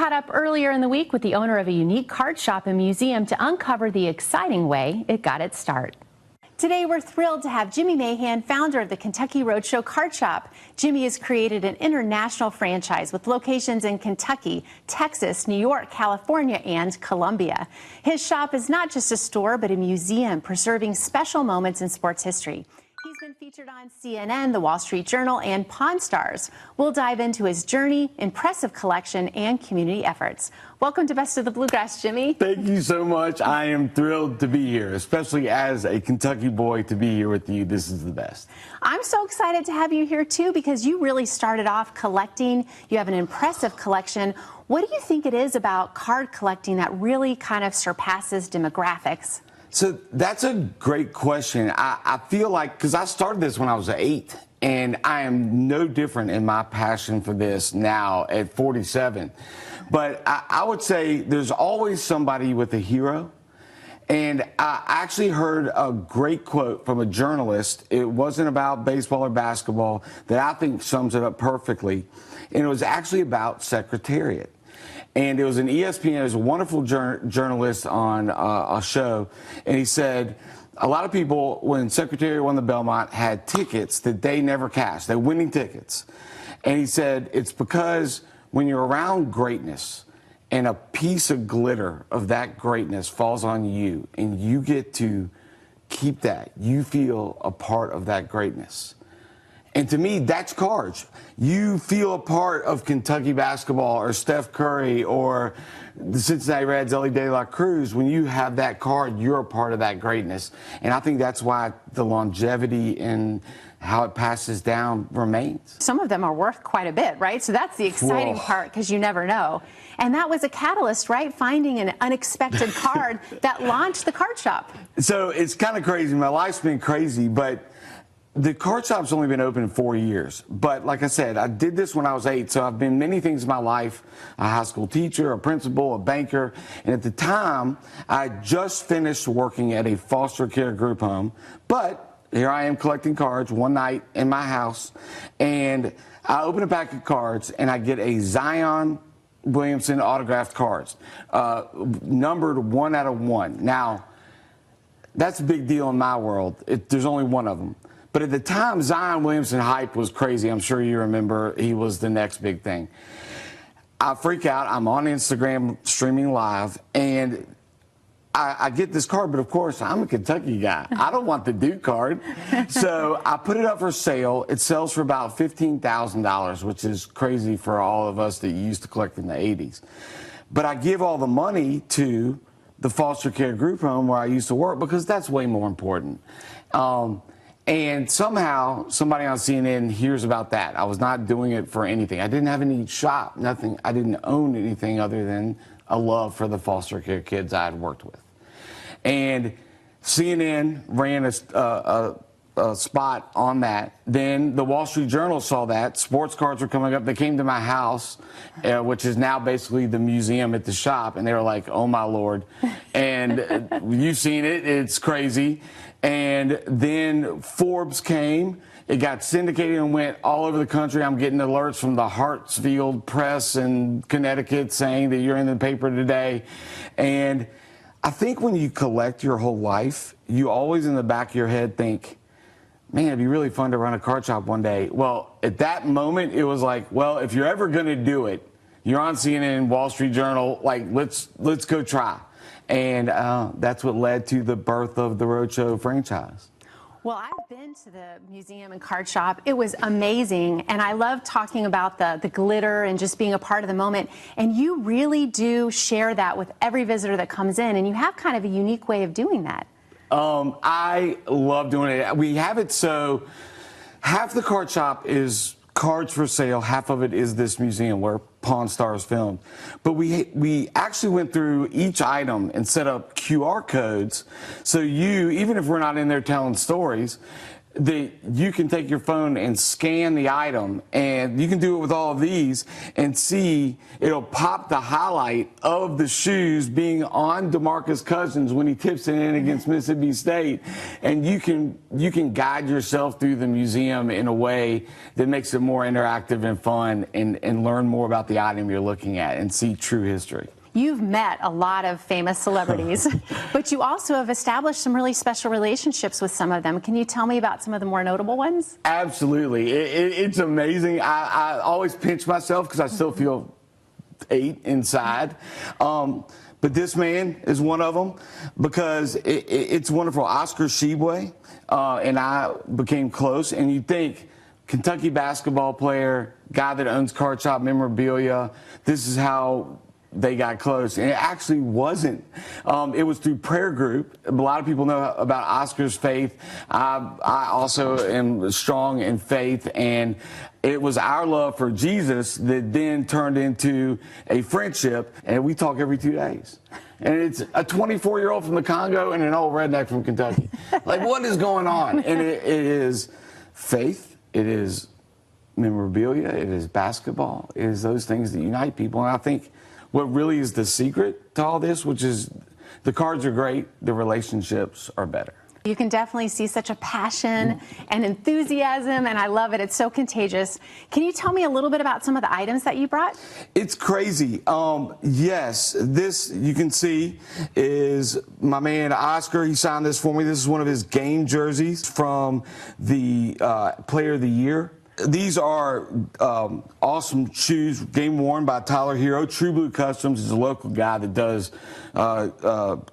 caught up earlier in the week with the owner of a unique card shop and museum to uncover the exciting way it got its start. Today, we're thrilled to have Jimmy Mahan, founder of the Kentucky Roadshow Card Shop. Jimmy has created an international franchise with locations in Kentucky, Texas, New York, California, and Colombia. His shop is not just a store, but a museum preserving special moments in sports history. He's been featured on CNN, The Wall Street Journal, and Pawn Stars. We'll dive into his journey, impressive collection, and community efforts. Welcome to Best of the Bluegrass, Jimmy. Thank you so much. I am thrilled to be here, especially as a Kentucky boy to be here with you. This is the best. I'm so excited to have you here, too, because you really started off collecting. You have an impressive collection. What do you think it is about card collecting that really kind of surpasses demographics? So that's a great question. I feel like, because I started this when I was 8, and I am no different in my passion for this now at 47. But I would say there's always somebody with a hero. And I actually heard a great quote from a journalist. It wasn't about baseball or basketball that I think sums it up perfectly. And it was actually about Secretariat. And it was an ESPN, it was a wonderful journalist on a show, and he said, a lot of people, when Secretariat won the Belmont, had tickets that they never cashed. They're winning tickets. And he said, it's because when you're around greatness and a piece of glitter of that greatness falls on you and you get to keep that, you feel a part of that greatness. And to me, that's cards. You feel a part of Kentucky basketball or Steph Curry or the Cincinnati Reds, Ellie De La Cruz. When you have that card, you're a part of that greatness. And I think that's why the longevity and how it passes down remains. Some of them are worth quite a bit, right? So that's the exciting part, because you never know. And that was a catalyst, right? Finding an unexpected card that launched the card shop. So it's kind of crazy. My life's been crazy, but the card shop's only been open 4 years, but like I said, I did this when I was 8, so I've been many things in my life: a high school teacher, a principal, a banker, and at the time, I just finished working at a foster care group home, but here I am collecting cards one night in my house, and I open a pack of cards, and I get a Zion Williamson autographed cards, numbered 1 out of 1. Now, that's a big deal in my world. There's only one of them. But at the time, Zion Williamson hype was crazy. I'm sure you remember he was the next big thing. I freak out. I'm on Instagram streaming live, and I get this card, but of course, I'm a Kentucky guy. I don't want the Duke card. So I put it up for sale. It sells for about $15,000, which is crazy for all of us that used to collect in the 80s. But I give all the money to the foster care group home where I used to work, because that's way more important. And somehow, somebody on CNN hears about that. I was not doing it for anything. I didn't have any shop, nothing. I didn't own anything other than a love for the foster care kids I had worked with. And CNN ran a spot on that. Then the Wall Street Journal saw that. Sports cards were coming up. They came to my house, which is now basically the museum at the shop, and they were like, oh, my Lord. And you've seen it. It's crazy. And then Forbes came. It got syndicated and went all over the country. I'm getting alerts from the Hartsfield Press in Connecticut saying that you're in the paper today. And I think when you collect your whole life, you always in the back of your head think, man, it'd be really fun to run a card shop one day. Well, at that moment, it was like, well, if you're ever going to do it, you're on CNN, Wall Street Journal, like, let's go try. And that's what led to the birth of the Roadshow franchise. Well, I've been to the museum and card shop. It was amazing. And I love talking about the glitter and just being a part of the moment. And you really do share that with every visitor that comes in. And you have kind of a unique way of doing that. I love doing it. We have it so half the card shop is cards for sale. Half of it is this museum where Pawn Stars filmed. But we actually went through each item and set up QR codes. So you, even if we're not in there telling stories, that you can take your phone and scan the item, and you can do it with all of these and see it'll pop the highlight of the shoes being on DeMarcus Cousins when he tips it in against Mississippi State, and you can guide yourself through the museum in a way that makes it more interactive and fun, and learn more about the item you're looking at and see true history. You've met a lot of famous celebrities, but you also have established some really special relationships with some of them. Can you tell me about some of the more notable ones? Absolutely. It's amazing. I always pinch myself because I still feel 8 inside. But this man is one of them, because it's wonderful. Oscar Tshiebwe and I became close, and you think Kentucky basketball player, guy that owns card shop memorabilia, this is how they got close. And it actually wasn't. It was through prayer group. A lot of people know about Oscar's faith. I also am strong in faith, and it was our love for Jesus that then turned into a friendship, and we talk every 2 days. And it's a 24-year-old from the Congo and an old redneck from Kentucky. Like, what is going on? And it is faith. It is memorabilia. It is basketball. It is those things that unite people. And I think what really is the secret to all this, which is the cards are great, the relationships are better. You can definitely see such a passion and enthusiasm, and I love it. It's so contagious. Can you tell me a little bit about some of the items that you brought? It's crazy. Yes, this you can see is my man Oscar. He signed this for me. This is one of his game jerseys from the Player of the Year. These are awesome shoes, game worn by Tyler Hero. True Blue Customs is a local guy that does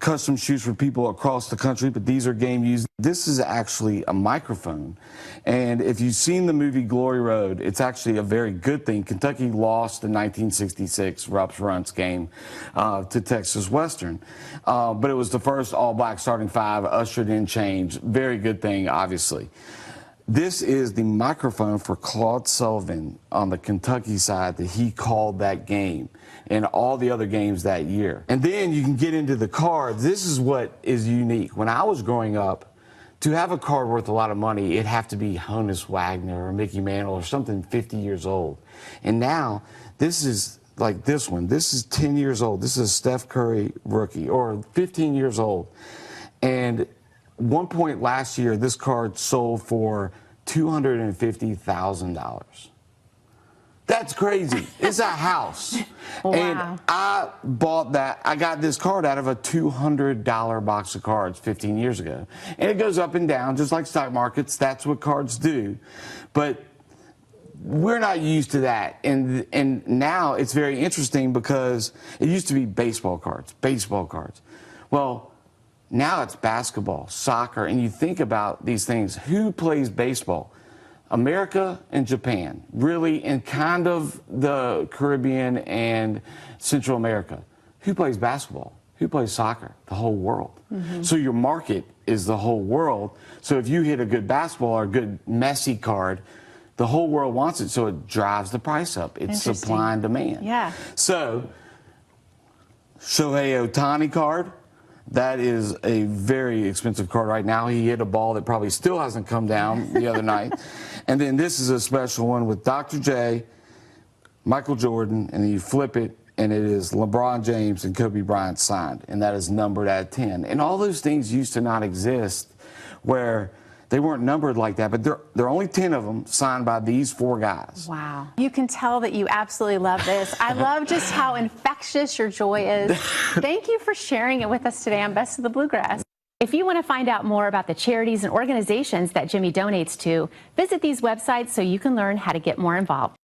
custom shoes for people across the country, but these are game used. This is actually a microphone, and if you've seen the movie Glory Road, it's actually a very good thing. Kentucky lost the 1966 Rupp's Runts game to Texas Western, but it was the first all-black starting five, ushered in change. Very good thing, obviously. This is the microphone for Claude Sullivan on the Kentucky side that he called that game and all the other games that year. And then you can get into the card. This is what is unique. When I was growing up, to have a card worth a lot of money, it'd have to be Honus Wagner or Mickey Mantle or something 50 years old. And now this is like this one. This is 10 years old. This is a Steph Curry rookie, or 15 years old. And one point last year, this card sold for $250,000. That's crazy. It's a house. Wow. And I bought that. I got this card out of a $200 box of cards 15 years ago. And it goes up and down, just like stock markets. That's what cards do. But we're not used to that. And now it's very interesting, because it used to be baseball cards. Well, now it's basketball, soccer, and you think about these things. Who plays baseball? America and Japan, really, and kind of the Caribbean and Central America. Who plays basketball? Who plays soccer? The whole world. So your market is the whole world. So if you hit a good basketball or a good Messi card, the whole world wants it, so it drives the price up. It's supply and demand. Yeah. So, Shohei Ohtani card. That is a very expensive card right now. He hit a ball that probably still hasn't come down the other night. And then this is a special one with Dr. J, Michael Jordan, and then you flip it, and it is LeBron James and Kobe Bryant signed, and that is numbered at 10. And all those things used to not exist, where they weren't numbered like that, but there are only 10 of them signed by these 4 guys. Wow. You can tell that you absolutely love this. I love just how infectious your joy is. Thank you for sharing it with us today on Best of the Bluegrass. If you want to find out more about the charities and organizations that Jimmy donates to, visit these websites so you can learn how to get more involved.